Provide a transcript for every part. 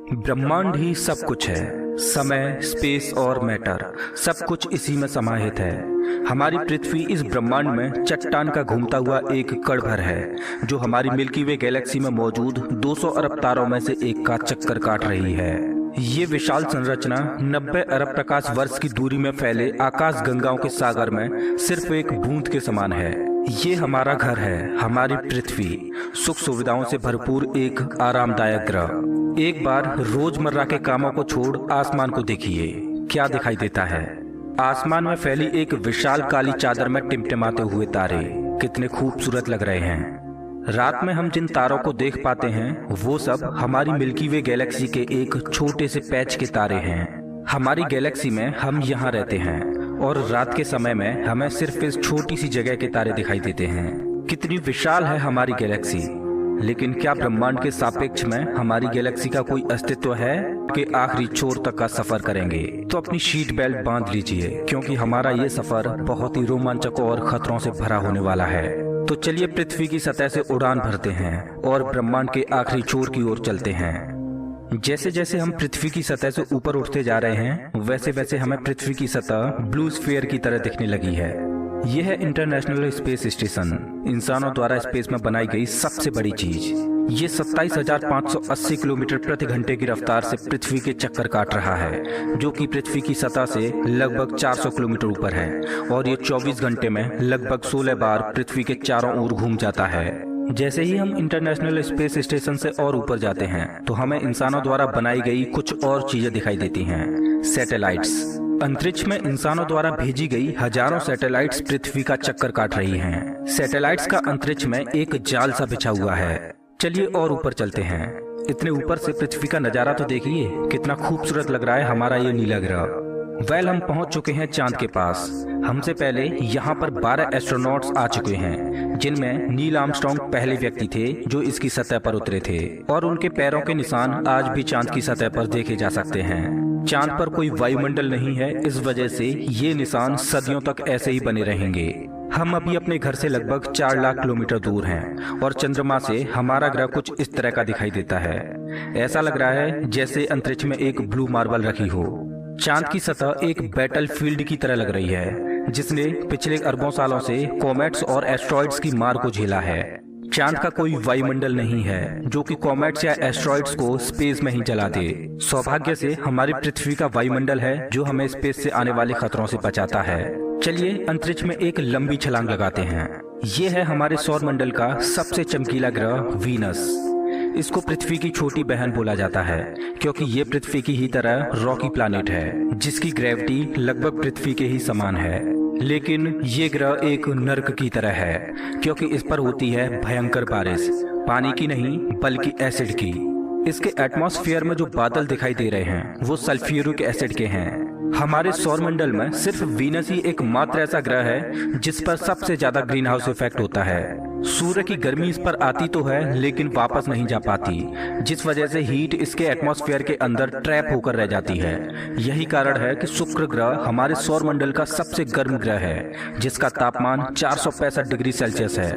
ब्रह्मांड ही सब कुछ है। समय, स्पेस और मैटर सब कुछ इसी में समाहित है। हमारी पृथ्वी इस ब्रह्मांड में चट्टान का घूमता हुआ एक कण भर है जो हमारी मिल्की वे गैलेक्सी में मौजूद 200 अरब तारों में से एक का चक्कर काट रही है। ये विशाल संरचना 90 अरब प्रकाश वर्ष की दूरी में फैले आकाश गंगाओं के सागर में सिर्फ एक बूंद के समान है। ये हमारा घर है, हमारी पृथ्वी, सुख सुविधाओं से भरपूर एक आरामदायक ग्रह। एक बार रोजमर्रा के कामों को छोड़ आसमान को देखिए, क्या दिखाई देता है। आसमान में फैली एक विशाल काली चादर में टिमटिमाते हुए तारे कितने खूबसूरत लग रहे हैं। रात में हम जिन तारों को देख पाते हैं वो सब हमारी मिल्की वे गैलेक्सी के एक छोटे से पैच के तारे हैं। हमारी गैलेक्सी में हम यहाँ रहते हैं और रात के समय में हमें सिर्फ इस छोटी सी जगह के तारे दिखाई देते हैं। कितनी विशाल है हमारी गैलेक्सी, लेकिन क्या ब्रह्मांड के सापेक्ष में हमारी गैलेक्सी का कोई अस्तित्व है कि आखिरी छोर तक का सफर करेंगे? तो अपनी सीट बेल्ट बांध लीजिए, क्योंकि हमारा ये सफर बहुत ही रोमांचक और खतरों से भरा होने वाला है। तो चलिए पृथ्वी की सतह से उड़ान भरते हैं और ब्रह्मांड के आखिरी छोर की ओर चलते हैं। जैसे जैसे हम पृथ्वी की सतह से ऊपर उठते जा रहे हैं वैसे वैसे हमें पृथ्वी की सतह ब्लू स्फीयर की तरह दिखने लगी है। यह है इंटरनेशनल स्पेस स्टेशन, इंसानों द्वारा स्पेस में बनाई गई सबसे बड़ी चीज। ये 27,580 किलोमीटर प्रति घंटे की रफ्तार से पृथ्वी के चक्कर काट रहा है, जो कि पृथ्वी की सतह से लगभग 400 किलोमीटर ऊपर है, और ये 24 घंटे में लगभग 16 बार पृथ्वी के चारों ओर घूम जाता है। जैसे ही हम इंटरनेशनल स्पेस स्टेशन से और ऊपर जाते हैं तो हमें इंसानों द्वारा बनाई गई कुछ और चीजें दिखाई देती हैं। सैटेलाइट्स। अंतरिक्ष में इंसानों द्वारा भेजी गई हजारों सैटेलाइट्स पृथ्वी का चक्कर काट रही हैं। सैटेलाइट्स का अंतरिक्ष में एक जाल सा बिछा हुआ है। चलिए और ऊपर चलते हैं। इतने ऊपर से पृथ्वी का नजारा तो देखिए, कितना खूबसूरत लग रहा है हमारा ये नीला ग्रह। हम पहुंच चुके हैं चांद के पास। हमसे पहले यहाँ पर 12 एस्ट्रोनॉट्स आ चुके हैं, जिनमें नील आर्मस्ट्रांग पहले व्यक्ति थे जो इसकी सतह पर उतरे थे, और उनके पैरों के निशान आज भी चांद की सतह पर देखे जा सकते हैं। चांद पर कोई वायुमंडल नहीं है, इस वजह से ये निशान सदियों तक ऐसे ही बने रहेंगे। हम अभी अपने घर से लगभग 4 लाख किलोमीटर दूर हैं और चंद्रमा से हमारा ग्रह कुछ इस तरह का दिखाई देता है। ऐसा लग रहा है जैसे अंतरिक्ष में एक ब्लू मार्बल रखी हो। चांद की सतह एक बैटल फील्ड की तरह लग रही है, जिसने पिछले अरबों सालों से कॉमेट्स और एस्ट्रॉइड्स की मार को झेला है। चांद का कोई वायुमंडल नहीं है जो कि कॉमेट्स या एस्ट्रॉइड्स को स्पेस में ही जला दे। सौभाग्य से हमारी पृथ्वी का वायुमंडल है जो हमें स्पेस से आने वाले खतरों से बचाता है। चलिए अंतरिक्ष में एक लंबी छलांग लगाते हैं। ये है हमारे सौर मंडल का सबसे चमकीला ग्रह वीनस। इसको पृथ्वी की छोटी बहन बोला जाता है, क्योंकि ये पृथ्वी की ही तरह रॉकी प्लैनेट है, जिसकी ग्रेविटी लगभग पृथ्वी के ही समान है। लेकिन ये ग्रह एक नर्क की तरह है, क्योंकि इस पर होती है भयंकर बारिश, पानी की नहीं बल्कि एसिड की। इसके एटमॉस्फेयर में जो बादल दिखाई दे रहे हैं वो सल्फ्यूरिक एसिड के हैं। हमारे सौर मंडल में सिर्फ वीनस ही एकमात्र ऐसा ग्रह है जिस पर सबसे ज्यादा ग्रीन हाउस इफेक्ट होता है। सूर्य की गर्मी इस पर आती तो है लेकिन वापस नहीं जा पाती, जिस वजह से हीट इसके एटमॉस्फेयर के अंदर ट्रैप होकर रह जाती है। यही कारण है कि शुक्र ग्रह हमारे सौर मंडल का सबसे गर्म ग्रह है, जिसका तापमान 465 डिग्री सेल्सियस है।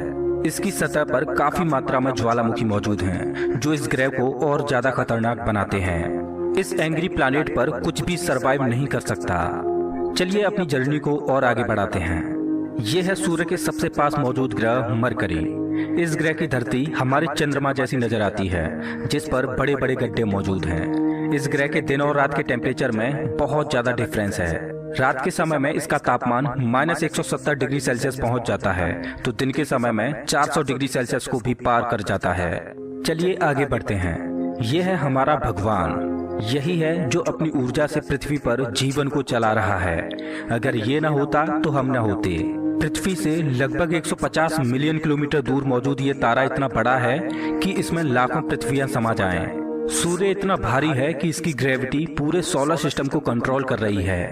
इसकी सतह पर काफी मात्रा में ज्वालामुखी मौजूद हैं, जो इस ग्रह को और ज्यादा खतरनाक बनाते हैं। इस एंग्री प्लैनेट पर कुछ भी सरवाइव नहीं कर सकता। चलिए अपनी जर्नी को और आगे बढ़ाते हैं। यह है सूर्य के सबसे पास मौजूद ग्रह मरकरी। इस ग्रह की धरती हमारे चंद्रमा जैसी नजर आती है, जिस पर बड़े बड़े गड्ढे मौजूद हैं। इस ग्रह के दिन और रात के टेम्परेचर में बहुत ज्यादा डिफरेंस है। रात के समय में इसका तापमान -170 डिग्री सेल्सियस पहुंच जाता है, तो दिन के समय में 400 डिग्री सेल्सियस को भी पार कर जाता है। चलिए आगे बढ़ते हैं। यह है हमारा भगवान। यही है जो अपनी ऊर्जा से पृथ्वी पर जीवन को चला रहा है। अगर ये न होता तो हम न होते। पृथ्वी से लगभग 150 मिलियन किलोमीटर दूर मौजूद ये तारा इतना बड़ा है कि इसमें लाखों पृथ्वियां समा जाएं। सूर्य इतना भारी है कि इसकी ग्रेविटी पूरे सोलर सिस्टम को कंट्रोल कर रही है।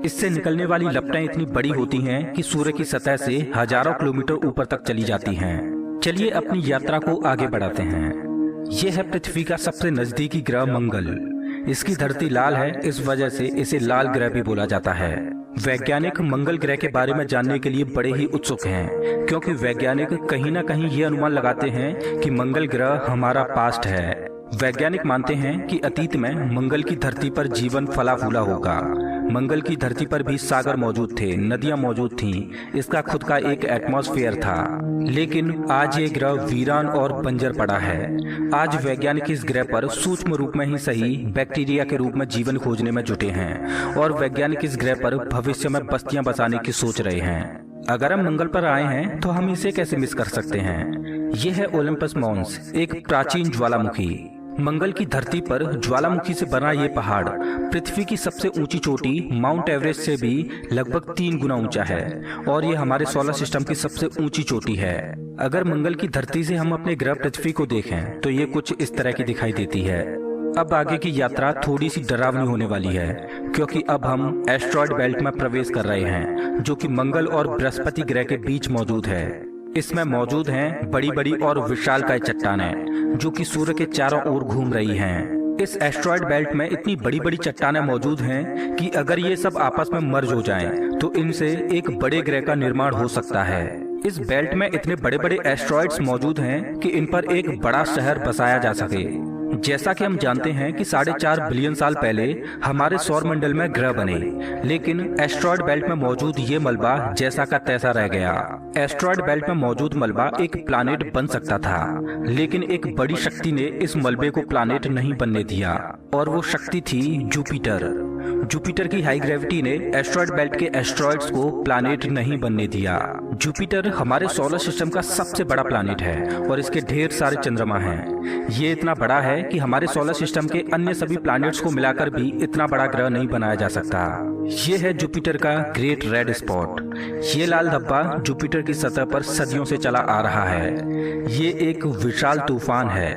इससे निकलने वाली लपटें इतनी बड़ी होती हैं कि सूर्य की सतह से हजारों किलोमीटर ऊपर तक चली जाती हैं। चलिए अपनी यात्रा को आगे बढ़ाते हैं। यह है पृथ्वी का सबसे नजदीकी ग्रह मंगल। इसकी धरती लाल है, इस वजह से इसे लाल ग्रह भी बोला जाता है। वैज्ञानिक मंगल ग्रह के बारे में जानने के लिए बड़े ही उत्सुक हैं, क्योंकि वैज्ञानिक कहीं ना कहीं ये अनुमान लगाते हैं कि मंगल ग्रह हमारा पास्ट है। वैज्ञानिक मानते हैं कि अतीत में मंगल की धरती पर जीवन फला फूला होगा। मंगल की धरती पर भी सागर मौजूद थे, नदियां मौजूद थीं, इसका खुद का एक एटमॉस्फेयर था। लेकिन आज ये ग्रह वीरान और बंजर पड़ा है। आज वैज्ञानिक इस ग्रह पर सूक्ष्म रूप में ही सही बैक्टीरिया के रूप में जीवन खोजने में जुटे हैं और वैज्ञानिक इस ग्रह पर भविष्य में बस्तियां बसाने की सोच रहे हैं। अगर हम मंगल पर आए हैं तो हम इसे कैसे मिस कर सकते हैं। यह है ओलंपस मॉन्स, एक प्राचीन ज्वालामुखी। मंगल की धरती पर ज्वालामुखी से बना ये पहाड़ पृथ्वी की सबसे ऊंची चोटी माउंट एवरेस्ट से भी लगभग 3 गुना ऊंचा है और ये हमारे सोलर सिस्टम की सबसे ऊंची चोटी है। अगर मंगल की धरती से हम अपने ग्रह पृथ्वी को देखें तो ये कुछ इस तरह की दिखाई देती है। अब आगे की यात्रा थोड़ी सी डरावनी होने वाली है क्योंकि अब हम एस्ट्रॉयड बेल्ट में प्रवेश कर रहे हैं जो कि मंगल और बृहस्पति ग्रह के बीच मौजूद है। इसमें मौजूद हैं बड़ी बड़ी और विशालकाय चट्टानें जो कि सूर्य के चारों ओर घूम रही हैं। इस एस्ट्रॉयड बेल्ट में इतनी बड़ी बड़ी चट्टानें मौजूद हैं कि अगर ये सब आपस में मर्ज हो जाएं, तो इनसे एक बड़े ग्रह का निर्माण हो सकता है। इस बेल्ट में इतने बड़े बड़े एस्ट्रॉयड्स मौजूद हैं कि इन पर एक बड़ा शहर बसाया जा सके। जैसा कि हम जानते हैं कि 4.5 बिलियन साल पहले हमारे सौर मंडल में ग्रह बने, लेकिन एस्ट्रॉयड बेल्ट में मौजूद ये मलबा जैसा का तैसा रह गया। एस्ट्रॉयड बेल्ट में मौजूद मलबा एक प्लैनेट बन सकता था, लेकिन एक बड़ी शक्ति ने इस मलबे को प्लैनेट नहीं बनने दिया और वो शक्ति थी जुपिटर। जुपिटर की हाई ग्रेविटी ने एस्ट्रॉयड बेल्ट के एस्ट्रॉयड्स को प्लैनेट नहीं बनने दिया। जुपिटर हमारे सोलर सिस्टम का सबसे बड़ा प्लैनेट है और इसके ढेर सारे चंद्रमा हैं। ये इतना बड़ा है कि हमारे सोलर सिस्टम के अन्य सभी प्लैनेट्स को मिलाकर भी इतना बड़ा ग्रह नहीं बनाया जा सकता। ये है जुपिटर का ग्रेट रेड स्पॉट। ये लाल धब्बा जुपिटर की सतह पर सदियों से चला आ रहा है। ये एक विशाल तूफान है।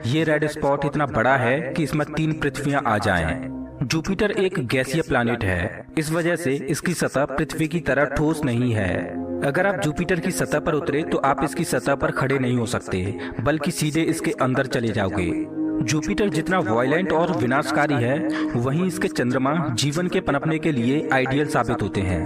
ये रेड स्पॉट इतना बड़ा है कि इसमें 3 पृथ्वियां आ जाएं। जुपिटर एक गैसीय प्लैनेट है, इस वजह से इसकी सतह पृथ्वी की तरह ठोस नहीं है। अगर आप जुपिटर की सतह पर उतरे तो आप इसकी सतह पर खड़े नहीं हो सकते, बल्कि सीधे इसके अंदर चले जाओगे। जुपिटर जितना वायलेंट और विनाशकारी है, वहीं इसके चंद्रमा जीवन के पनपने के लिए आइडियल साबित होते हैं।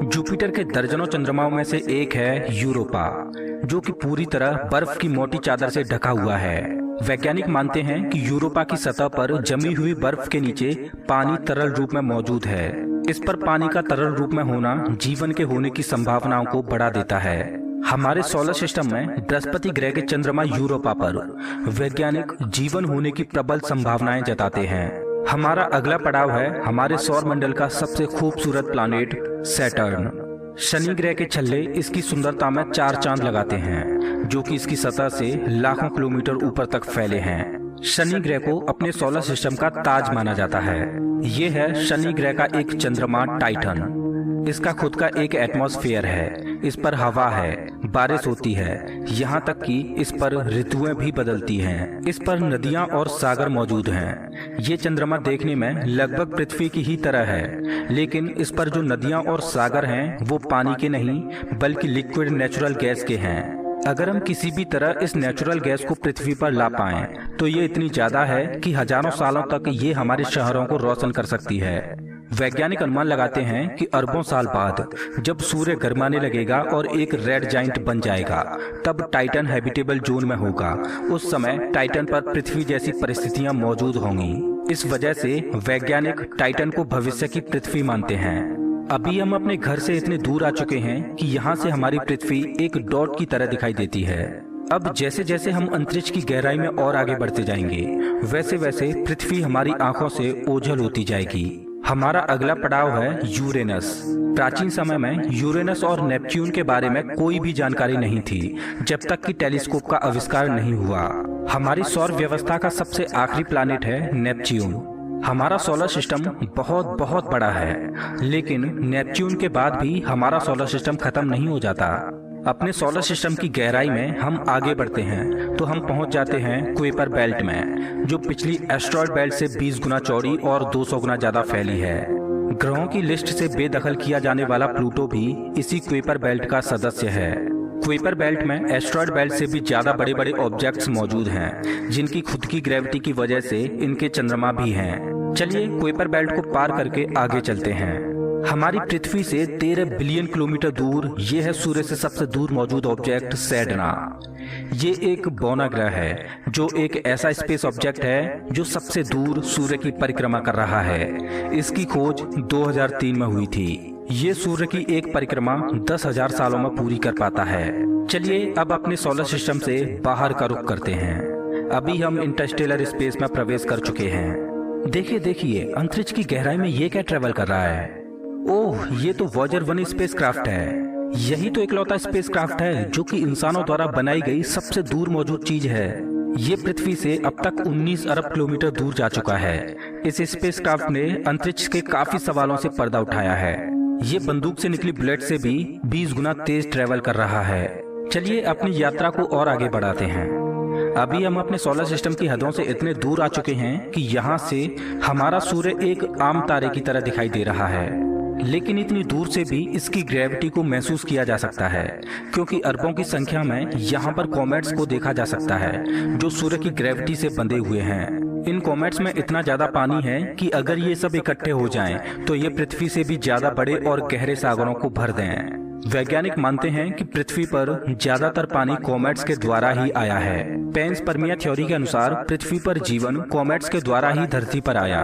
जुपिटर के दर्जनों चंद्रमाओं में से एक है यूरोपा, जो कि पूरी तरह बर्फ की मोटी चादर से ढका हुआ है। वैज्ञानिक मानते हैं कि यूरोपा की सतह पर जमी हुई बर्फ के नीचे पानी तरल रूप में मौजूद है। इस पर पानी का तरल रूप में होना जीवन के होने की संभावनाओं को बढ़ा देता है। हमारे सोलर सिस्टम में बृहस्पति ग्रह के चंद्रमा यूरोपा पर वैज्ञानिक जीवन होने की प्रबल संभावनाएं जताते हैं। हमारा अगला पड़ाव है हमारे सौर मंडल का सबसे खूबसूरत प्लैनेट सैटर्न। शनि ग्रह के छल्ले इसकी सुंदरता में 4 चांद लगाते हैं, जो कि इसकी सतह से लाखों किलोमीटर ऊपर तक फैले हैं। शनि ग्रह को अपने सोलर सिस्टम का ताज माना जाता है। ये है शनि ग्रह का एक चंद्रमा टाइटन। इसका खुद का एक एटमॉस्फेयर है, इस पर हवा है, बारिश होती है, यहाँ तक कि इस पर ऋतुएं भी बदलती हैं। इस पर नदियाँ और सागर मौजूद हैं। ये चंद्रमा देखने में लगभग पृथ्वी की ही तरह है, लेकिन इस पर जो नदियाँ और सागर हैं वो पानी के नहीं बल्कि लिक्विड नेचुरल गैस के हैं। अगर हम किसी भी तरह इस नेचुरल गैस को पृथ्वी पर ला पाएं, तो ये इतनी ज्यादा है कि हजारों सालों तक ये हमारे शहरों को रोशन कर सकती है। वैज्ञानिक अनुमान लगाते हैं कि अरबों साल बाद जब सूर्य गर्माने लगेगा और एक रेड जाइंट बन जाएगा, तब टाइटन हैबिटेबल जोन में होगा। उस समय टाइटन पर पृथ्वी जैसी परिस्थितियां मौजूद होंगी। इस वजह से वैज्ञानिक टाइटन को भविष्य की पृथ्वी मानते हैं। अभी हम अपने घर से इतने दूर आ चुके हैं कि यहाँ से हमारी पृथ्वी एक डॉट की तरह दिखाई देती है। अब जैसे जैसे हम अंतरिक्ष की गहराई में और आगे बढ़ते जाएंगे, वैसे वैसे पृथ्वी हमारी आंखों से ओझल होती जाएगी। हमारा अगला पड़ाव है यूरेनस। प्राचीन समय में यूरेनस और नेपच्यून के बारे में कोई भी जानकारी नहीं थी, जब तक कि टेलीस्कोप का आविष्कार नहीं हुआ। हमारी सौर व्यवस्था का सबसे आखिरी प्लैनेट है नेपच्यून। हमारा सोलर सिस्टम बहुत बहुत बड़ा है, लेकिन नेपच्यून के बाद भी हमारा सोलर सिस्टम खत्म नहीं हो जाता। अपने सोलर सिस्टम की गहराई में हम आगे बढ़ते हैं तो हम पहुंच जाते हैं कुइपर बेल्ट में, जो पिछली एस्ट्रॉयड बेल्ट से 20 गुना चौड़ी और 200 गुना ज्यादा फैली है। ग्रहों की लिस्ट से बेदखल किया जाने वाला प्लूटो भी इसी कुइपर बेल्ट का सदस्य है। कुइपर बेल्ट में एस्ट्रॉयड बेल्ट से भी ज्यादा बड़े बड़े ऑब्जेक्ट्स मौजूद हैं, जिनकी खुद की ग्रेविटी की वजह से इनके चंद्रमा भी हैं। चलिए कुइपर बेल्ट को पार करके आगे चलते हैं। हमारी पृथ्वी से 13 बिलियन किलोमीटर दूर ये है सूर्य से सबसे दूर मौजूद ऑब्जेक्ट सैडना। ये एक बौना ग्रह है जो एक ऐसा स्पेस ऑब्जेक्ट है जो सबसे दूर सूर्य की परिक्रमा कर रहा है। इसकी खोज 2003 में हुई थी। ये सूर्य की एक परिक्रमा 10,000 सालों में पूरी कर पाता है। चलिए अब अपने सोलर सिस्टम से बाहर का रुख करते हैं। अभी हम इंटरस्टेलर स्पेस में प्रवेश कर चुके हैं। देखिए अंतरिक्ष की गहराई में ये क्या ट्रेवल कर रहा है। ओह, ये तो वॉयेजर 1 स्पेसक्राफ्ट है। यही तो इकलौता स्पेसक्राफ्ट है जो कि इंसानों द्वारा बनाई गई सबसे दूर मौजूद चीज है। ये पृथ्वी से अब तक 19 अरब किलोमीटर दूर जा चुका है। इस स्पेसक्राफ्ट ने अंतरिक्ष के काफी सवालों से पर्दा उठाया है। ये बंदूक से निकली बुलेट से भी 20 गुना तेज ट्रेवल कर रहा है। चलिए अपनी यात्रा को और आगे बढ़ाते हैं। अभी हम अपने सोलर सिस्टम की हदों से इतने दूर आ चुके हैं कि यहाँ से हमारा सूर्य एक आम तारे की तरह दिखाई दे रहा है, लेकिन इतनी दूर से भी इसकी ग्रेविटी को महसूस किया जा सकता है, क्योंकि अरबों की संख्या में यहाँ पर कॉमेट्स को देखा जा सकता है जो सूर्य की ग्रेविटी से बंधे हुए हैं। इन कॉमेट्स में इतना ज्यादा पानी है कि अगर ये सब इकट्ठे हो जाएं, तो ये पृथ्वी से भी ज्यादा बड़े और गहरे सागरों को भर दें। वैज्ञानिक मानते हैं कि पृथ्वी पर ज्यादातर पानी कॉमेट्स के द्वारा ही आया है। पेंसपर्मिया थ्योरी के अनुसार पृथ्वी पर जीवन कॉमेट्स के द्वारा ही धरती पर आया।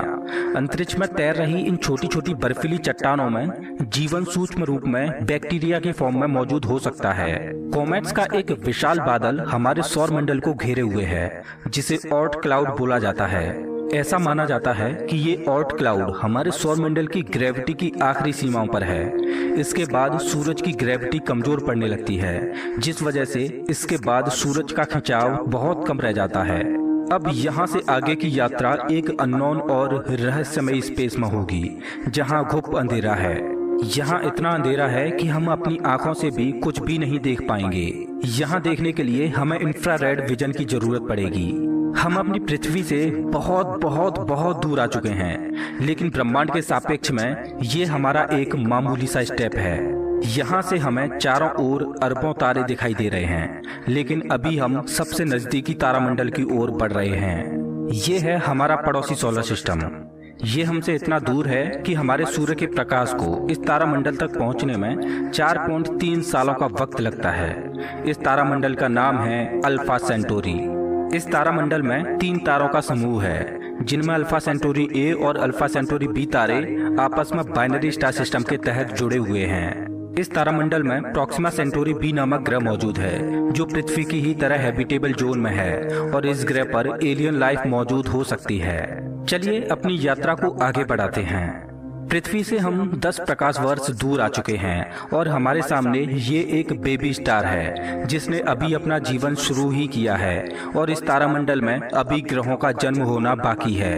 अंतरिक्ष में तैर रही इन छोटी छोटी बर्फीली चट्टानों में जीवन सूक्ष्म रूप में बैक्टीरिया के फॉर्म में मौजूद हो सकता है। कॉमेट्स का एक विशाल बादल हमारे सौर मंडल को घेरे हुए है, जिसे ऑर्ट क्लाउड बोला जाता है। ऐसा माना जाता है कि ये ऑर्ट क्लाउड हमारे सौर मंडल की ग्रेविटी की आखिरी सीमाओं पर है। इसके बाद सूरज की ग्रेविटी कमजोर पड़ने लगती है, जिस वजह से इसके बाद सूरज का खिंचाव बहुत कम रह जाता है। अब यहाँ से आगे की यात्रा एक अननोन और रहस्यमयी स्पेस में होगी, जहाँ घुप अंधेरा है। यहाँ इतना अंधेरा है कि हम अपनी आंखों से भी कुछ भी नहीं देख पाएंगे। यहाँ देखने के लिए हमें इंफ्रारेड विजन की जरूरत पड़ेगी। हम अपनी पृथ्वी से बहुत बहुत बहुत दूर आ चुके हैं, लेकिन ब्रह्मांड के सापेक्ष में ये हमारा एक मामूली सा स्टेप है। यहाँ से हमें चारों ओर अरबों तारे दिखाई दे रहे हैं, लेकिन अभी हम सबसे नजदीकी तारामंडल की ओर बढ़ रहे हैं। ये है हमारा पड़ोसी सोलर सिस्टम। ये हमसे इतना दूर है कि हमारे सूर्य के प्रकाश को इस तारामंडल तक पहुंचने में 4.3 सालों का वक्त लगता है। इस तारामंडल का नाम है अल्फा सेंटोरी। इस तारामंडल में 3 तारों का समूह है, जिनमें अल्फा सेंटोरी ए और अल्फा सेंटोरी बी तारे आपस में बाइनरी स्टार सिस्टम के तहत जुड़े हुए हैं। इस तारामंडल में प्रॉक्सिमा सेंटोरी बी नामक ग्रह मौजूद है, जो पृथ्वी की ही तरह हैबिटेबल जोन में है और इस ग्रह पर एलियन लाइफ मौजूद हो सकती है। चलिए अपनी यात्रा को आगे बढ़ाते हैं। पृथ्वी से हम 10 प्रकाश वर्ष दूर आ चुके हैं और हमारे सामने ये एक बेबी स्टार है, जिसने अभी अपना जीवन शुरू ही किया है और इस तारामंडल में अभी ग्रहों का जन्म होना बाकी है।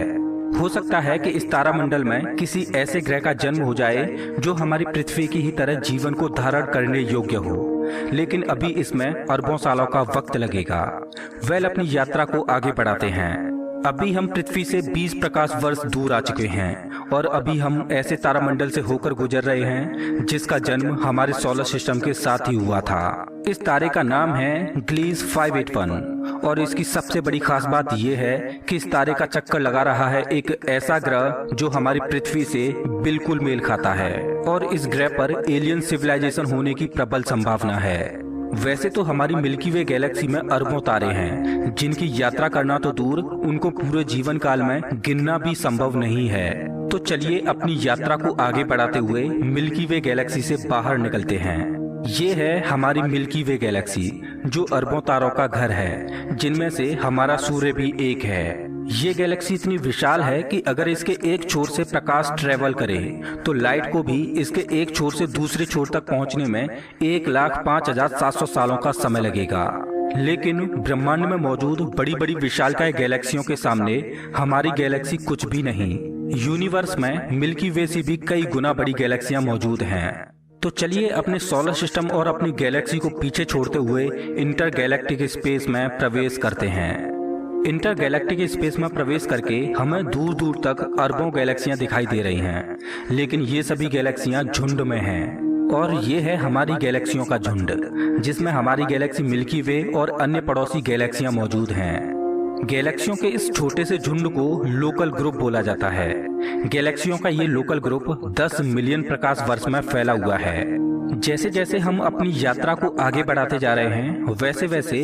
हो सकता है कि इस तारामंडल में किसी ऐसे ग्रह का जन्म हो जाए जो हमारी पृथ्वी की ही तरह जीवन को धारण करने योग्य हो, लेकिन अभी इसमें अरबों सालों का वक्त लगेगा। अपनी यात्रा को आगे बढ़ाते हैं। अभी हम पृथ्वी से 20 प्रकाश वर्ष दूर आ चुके हैं और अभी हम ऐसे तारामंडल से होकर गुजर रहे हैं जिसका जन्म हमारे सोलर सिस्टम के साथ ही हुआ था। इस तारे का नाम है ग्लीज 581 और इसकी सबसे बड़ी खास बात यह है कि इस तारे का चक्कर लगा रहा है एक ऐसा ग्रह जो हमारी पृथ्वी से बिल्कुल मेल खाता है और इस ग्रह पर एलियन सिविलाइजेशन होने की प्रबल संभावना है। वैसे तो हमारी मिल्की वे गैलेक्सी में अरबों तारे हैं, जिनकी यात्रा करना तो दूर, उनको पूरे जीवन काल में गिनना भी संभव नहीं है। तो चलिए अपनी यात्रा को आगे बढ़ाते हुए मिल्की वे गैलेक्सी से बाहर निकलते हैं। ये है हमारी मिल्की वे गैलेक्सी, जो अरबों तारों का घर है, जिनमें से हमारा सूर्य भी एक है। ये गैलेक्सी इतनी विशाल है कि अगर इसके एक छोर से प्रकाश ट्रेवल करे तो लाइट को भी इसके एक छोर से दूसरे छोर तक पहुंचने में 1,05,700 सालों का समय लगेगा। लेकिन ब्रह्मांड में मौजूद बड़ी बड़ी विशालकाय गैलेक्सियों के सामने हमारी गैलेक्सी कुछ भी नहीं। यूनिवर्स में मिल्की वे से भी कई गुना बड़ी गैलेक्सियां मौजूद हैं। तो चलिए अपने सोलर सिस्टम और अपनी गैलेक्सी को पीछे छोड़ते हुए इंटर गैलेक्टिक स्पेस में प्रवेश करते हैं। इंटर गैलेक्टिक स्पेस में प्रवेश करके हमें दूर दूर तक अरबों गैलेक्सियां दिखाई दे रही हैं, लेकिन ये सभी गैलेक्सियां झुंड में हैं और ये है हमारी गैलेक्सियों का झुंड, जिसमें हमारी गैलेक्सी मिल्की वे और अन्य पड़ोसी गैलेक्सियां मौजूद हैं। गैलेक्सियों के इस छोटे से झुंड को लोकल ग्रुप बोला जाता है। गैलेक्सियों का ये लोकल ग्रुप 10 मिलियन प्रकाश वर्ष में फैला हुआ है। जैसे जैसे हम अपनी यात्रा को आगे बढ़ाते जा रहे हैं, वैसे वैसे